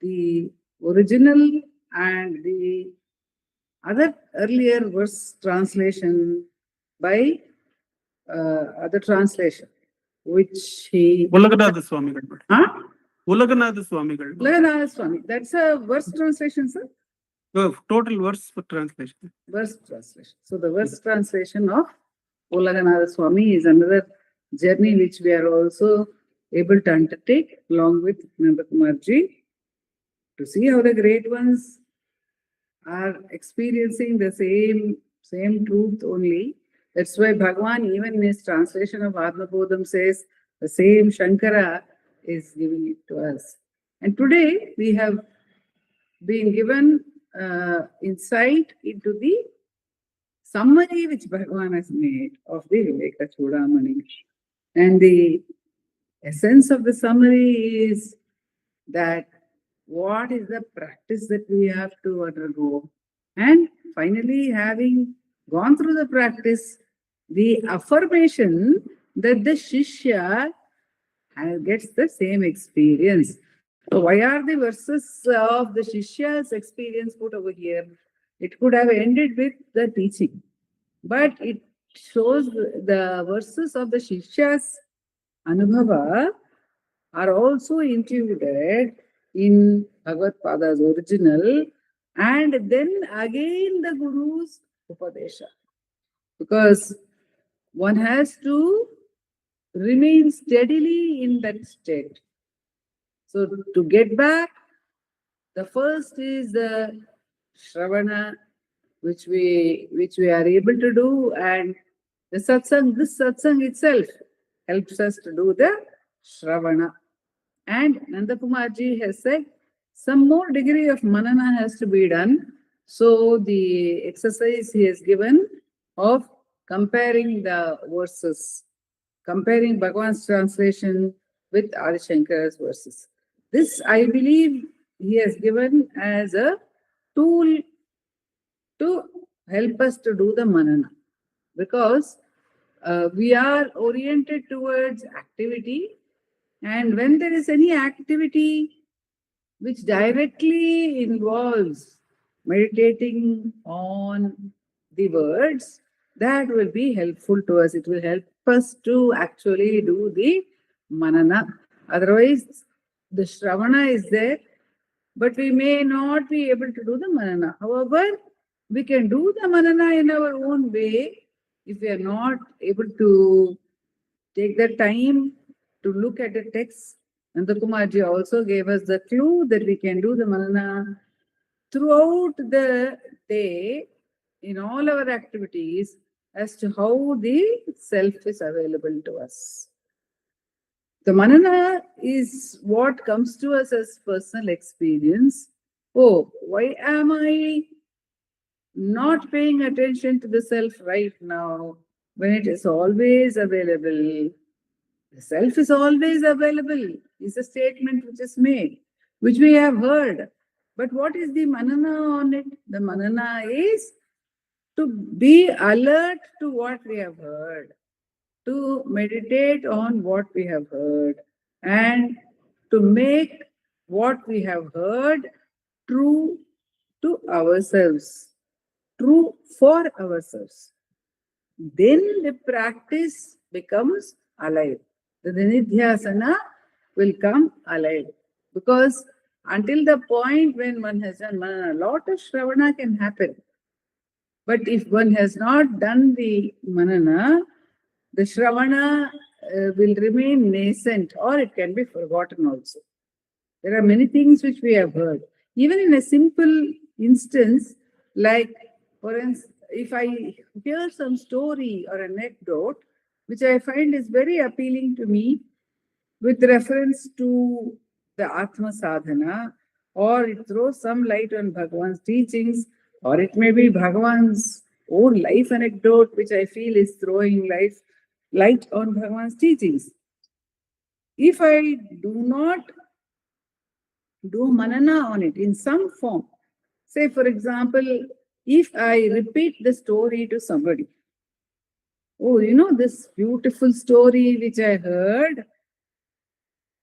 the original and the other earlier verse translation by other translation, which he... Ulaganatha Swamigal. Huh? Ulaganatha Swamigal. Ulaganatha Swami. That's a verse translation, sir? Total verse translation. Verse translation. So the verse translation of Ulaganatha Swami is another journey which we are also able to undertake along with Nandakumar ji to see how the great ones are experiencing the same truth only. That's why Bhagavan, even in his translation of Atmabodham, says the same Shankara is giving it to us. And today we have been given insight into the summary which Bhagavan has made of the Vivekachoodamani. And the essence of the summary is that what is the practice that we have to undergo? And finally, having gone through the practice, the affirmation that the Shishya gets the same experience. So why are the verses of the Shishya's experience put over here? It could have ended with the teaching, but it shows the verses of the Shishya's Anubhava are also included in Bhagavad-pada's original, and then again the Guru's Upadesha. Because one has to remain steadily in that state. So to get back, the first is the Shravana, which we are able to do, and the satsang, this satsang itself helps us to do the Shravana. And Nandakumar ji has said some more degree of manana has to be done. So the exercise he has given of comparing the verses, comparing Bhagavan's translation with Adi Shankara's verses. This, I believe, he has given as a tool to help us to do the manana. Because we are oriented towards activity, and when there is any activity which directly involves meditating on the words, that will be helpful to us. It will help us to actually do the manana. Otherwise, the Shravana is there, but we may not be able to do the manana. However, we can do the manana in our own way if we are not able to take the time to look at the text. Nandakumar ji also gave us the clue that we can do the manana throughout the day in all our activities as to how the self is available to us. The manana is what comes to us as personal experience. Oh, why am I not paying attention to the self right now when it is always available? The self is always available is a statement which is made, which we have heard. But what is the manana on it? The manana is to be alert to what we have heard, to meditate on what we have heard and to make what we have heard true to ourselves, true for ourselves. Then the practice becomes alive. The nidhyasana will come alive. Because until the point when one has done manana, a lot of shravana can happen. But if one has not done the manana, the shravana will remain nascent or it can be forgotten also. There are many things which we have heard. Even in a simple instance, like for instance, if I hear some story or anecdote, which I find is very appealing to me with reference to the Atma Sadhana, or it throws some light on Bhagavan's teachings, or it may be Bhagavan's own life anecdote, which I feel is throwing light on Bhagavan's teachings. If I do not do manana on it in some form, say for example, if I repeat the story to somebody, oh, you know this beautiful story which I heard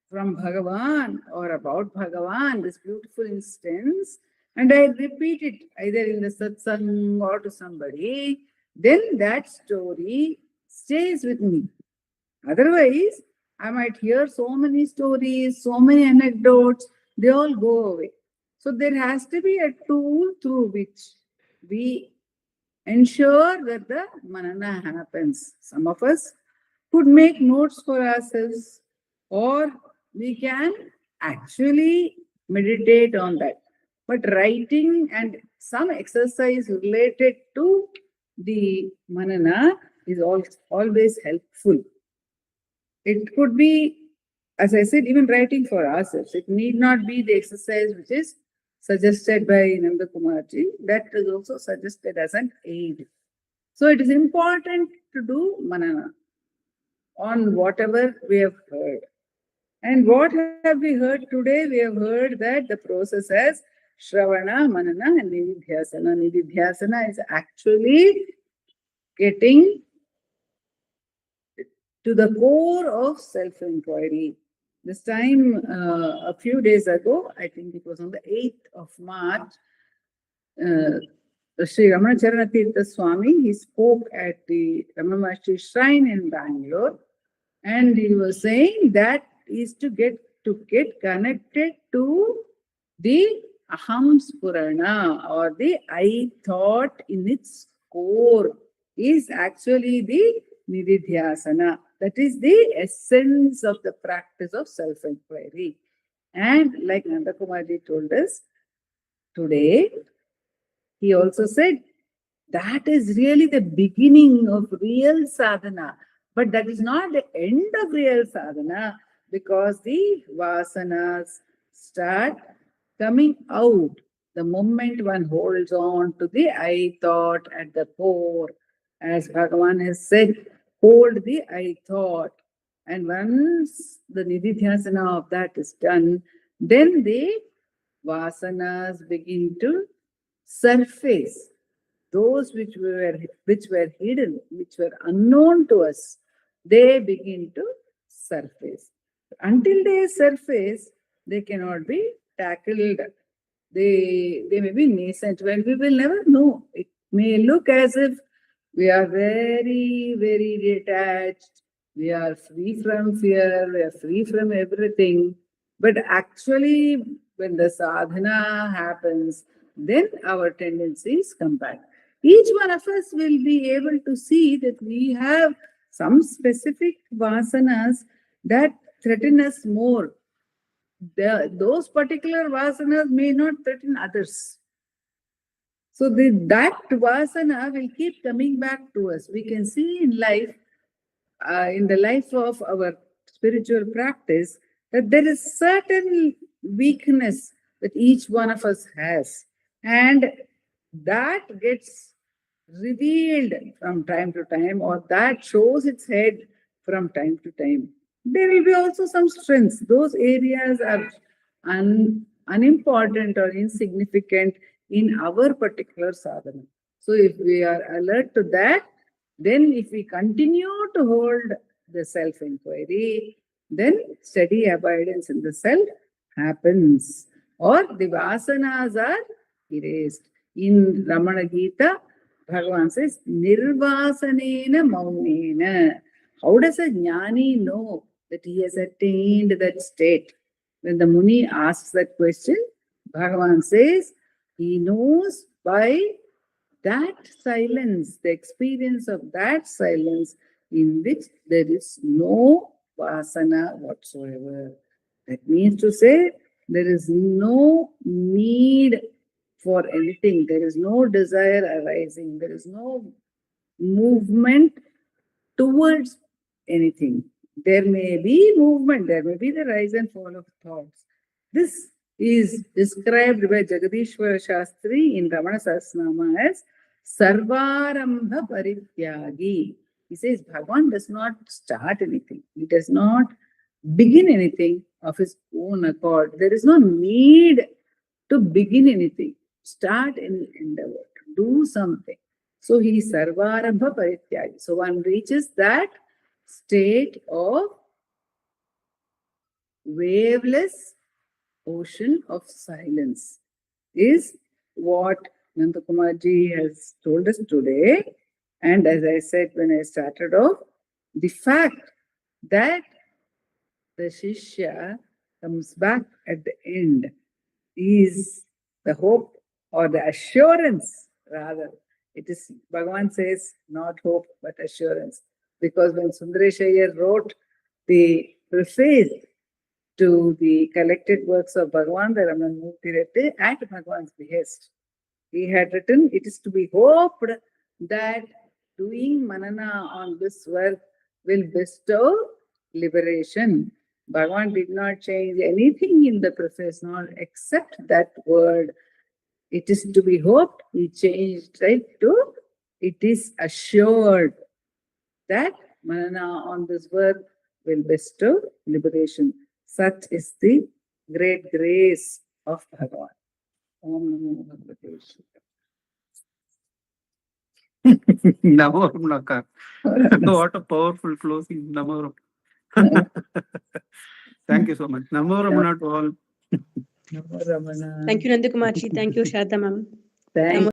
from Bhagavan or about Bhagavan, this beautiful instance, and I repeat it either in the satsang or to somebody, then that story stays with me. Otherwise, I might hear so many stories, so many anecdotes, they all go away. So there has to be a tool through which we ensure that the manana happens. Some of us could make notes for ourselves, or we can actually meditate on that. But writing and some exercise related to the manana is always helpful. It could be, as I said, even writing for ourselves. It need not be the exercise which is suggested by Nandakumarji. That is also suggested as an aid. So it is important to do manana on whatever we have heard. And what have we heard today? We have heard that the process as Shravana, Manana and Nididhyasana. Nididhyasana is actually getting to the core of self-inquiry. This time, a few days ago, I think it was on the 8th of March, Sri Ramanacentre Swami, he spoke at the Ramanacentre Shrine in Bangalore, and he was saying that is to get connected to the Aham Spurana, or the I thought in its core is actually the Nididhyasana. That is the essence of the practice of self-inquiry. And like Nandakumarji told us today, he also said that is really the beginning of real sadhana. But that is not the end of real sadhana, because the vasanas start coming out the moment one holds on to the I thought at the core. As Bhagavan has said, hold the I thought. And once the nididhyasana of that is done, then the vasanas begin to surface. Those which were hidden, which were unknown to us, they begin to surface. Until they surface, they cannot be tackled. They may be nascent. Well, we will never know. It may look as if we are very, very detached. We are free from fear. We are free from everything. But actually, when the sadhana happens, then our tendencies come back. Each one of us will be able to see that we have some specific vasanas that threaten us more. Those particular vasanas may not threaten others. So that vasana will keep coming back to us. We can see in life, in the life of our spiritual practice, that there is certain weakness that each one of us has. And that gets revealed from time to time, or that shows its head from time to time. There will be also some strengths. Those areas are unimportant or insignificant in our particular sadhana. So if we are alert to that, Then if we continue to hold the self-inquiry, then steady abidance in the self happens, or the vasanas are erased. In Ramana Gita, Bhagavan says, Nirvasanena Maunena. How does a jnani know that he has attained that state? When the Muni asks that question, Bhagavan says, he knows by that silence, the experience of that silence in which there is no vasana whatsoever. That means to say, there is no need for anything. There is no desire arising. There is no movement towards anything. There may be movement, there may be the rise and fall of thoughts. This is described by Jagadishwara Shastri in Ramana Sahasranama as Sarvarambha Parityagi. He says Bhagavan does not start anything. He does not begin anything of his own accord. There is no need to begin anything, start any endeavor, do something. So he is Sarvarambha Parityagi. So one reaches that state of waveless ocean of silence, is what Nandakumar-ji has told us today. And as I said when I started off, the fact that the Shishya comes back at the end is the hope or the assurance, rather. It is, Bhagavan says, not hope, but assurance. Because when Sundaresh Iyer wrote the preface to the collected works of Bhagavan, the Ramananjali Rete, at Bhagavan's behest, he had written, it is to be hoped that doing manana on this work will bestow liberation. Bhagavan did not change anything in the preface, nor except that word. It is to be hoped. He changed right to, it is assured that manana on this work will bestow liberation. Such is the great grace of Bhagavan. Om Namo Bhagavate Namaram Nakar. What a powerful closing. Namaram. Thank you so much. Namaram to all. Namo Ramana. Thank you, Nandakumar-ji. Thank you, Shraddha ma'am. Thank